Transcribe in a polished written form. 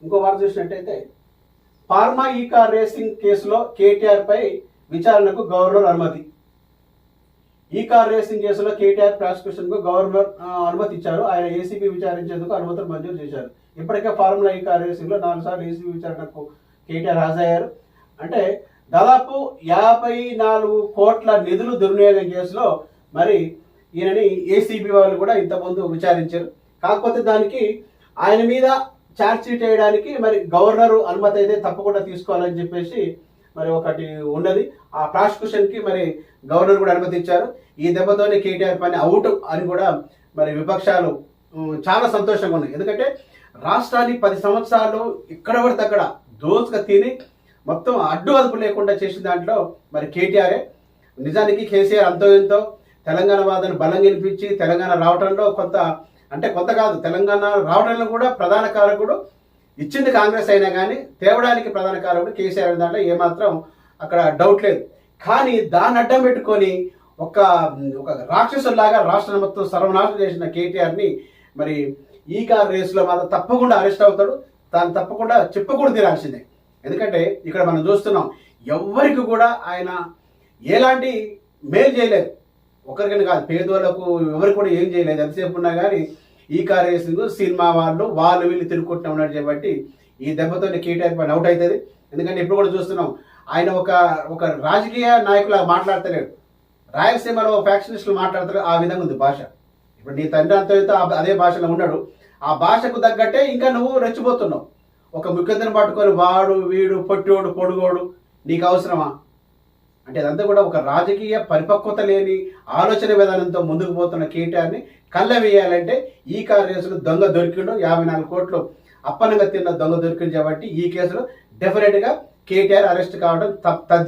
ఇంకో వార్త చూసినట్టయితే ఫార్మా ఈ కార్ రేసింగ్ కేసులో కేటీఆర్ పై విచారణకు గవర్నర్ అనుమతి. ఈ కార్ రేసింగ్ కేసులో కేటీఆర్ ప్రాసిక్యూషన్ కు గవర్నర్ అనుమతి ఇచ్చారు. ఆయన ఏసీబీ విచారించేందుకు అనుమతులు మంజూరు చేశారు. ఇప్పటికే ఫార్ములా ఈ కార్ రేసింగ్ లో 4 సార్లు ఏసీబీ విచారణకు కేటీఆర్ హాజరయ్యారు. అంటే దాదాపు 54 కోట్ల నిధులు దుర్వినియోగం కేసులో మరి ఈయనని ఏసీబీ వాళ్ళు కూడా ఇంతకుముందు విచారించారు. కాకపోతే దానికి ఆయన మీద ఛార్జ్ షీట్ వేయడానికి మరి గవర్నర్ అనుమతి అయితే తప్పకుండా తీసుకోవాలని చెప్పేసి మరి ఒకటి ఉన్నది. ఆ ప్రాసిక్యూషన్ కి మరి గవర్నర్ కూడా అనుమతి ఇచ్చారు. ఈ దెబ్బతోనే కేటీఆర్ పని అవుట్ అని కూడా మరి విపక్షాలు చాలా సంతోషంగా ఉన్నాయి. ఎందుకంటే రాష్ట్రాన్ని 10 సంవత్సరాలు ఇక్కడ పడితే అక్కడ దోచుక తిని మొత్తం అడ్డు అదుపు లేకుండా చేసిన దాంట్లో మరి కేటీఆరే. నిజానికి కేసీఆర్ అంతో ఎంతో తెలంగాణ వాదన బలం గెలిపించి తెలంగాణ రావడంలో కొంత కాదు, తెలంగాణ రావడంలో కూడా ప్రధాన కారకుడు ఇచ్చింది కాంగ్రెస్ అయినా కానీ తేవడానికి ప్రధాన కారకుడు కేసీఆర్ దాంట్లో ఏమాత్రం అక్కడ డౌట్ లేదు. కానీ దాన్ని అడ్డం పెట్టుకొని ఒక రాక్షసులాగా రాష్ట్రం మొత్తం సర్వనాశనం చేసిన కేటీఆర్ని మరి ఈ కార్ రేసులో మాత్రం తప్పకుండా అరెస్ట్ అవుతాడు. తాను తప్పకుండా చెప్పకూడదు తీరాల్సిందే. ఎందుకంటే ఇక్కడ మనం చూస్తున్నాం, ఎవ్వరికి కూడా ఆయన ఎలాంటి మేలు చేయలేదు. ఒకరికని కాదు, పేదోళ్లకు ఎవరికి కూడా ఏం చేయలేదు. ఎంతసేపు ఉన్నా కానీ ఈ కార్ రేసింగ్ సినిమా వాళ్ళు వీళ్ళు తిరుగుకుంటూ ఉన్నారు కాబట్టి ఈ దెబ్బతో కేటీఆర్ పని అవుట్ అవుతుంది. ఎందుకంటే ఇప్పుడు కూడా చూస్తున్నాం, ఆయన ఒక రాజకీయ నాయకులా మాట్లాడతలేడు. రాయలసీమలో ఫ్యాక్షనిస్టులు మాట్లాడతారు, ఆ విధంగా ఉంది భాష. ఇప్పుడు నీ తండ్రి అంత అదే భాషలో ఉన్నాడు. ఆ భాషకు తగ్గట్టే ఇంకా నువ్వు రెచ్చిపోతున్నావు. ఒక ముఖ్యమంత్రిని పట్టుకొని వాడు వీడు పొట్టోడు పొడుగోడు నీకు అవసరమా అంటే అదంతా కూడా ఒక రాజకీయ పరిపక్వత లేని ఆలోచన విధానంతో ముందుకు పోతున్న కేటీఆర్ని కళ్ళ వేయాలంటే ఈ కార్ రేసులో దొంగ దొరికిండు. 54 కోట్లు అప్పనంగా తిన్న దొంగ దొరికింది కాబట్టి ఈ కేసులో డెఫినెట్గా కేటీఆర్ అరెస్ట్ కావడం తథ్యం.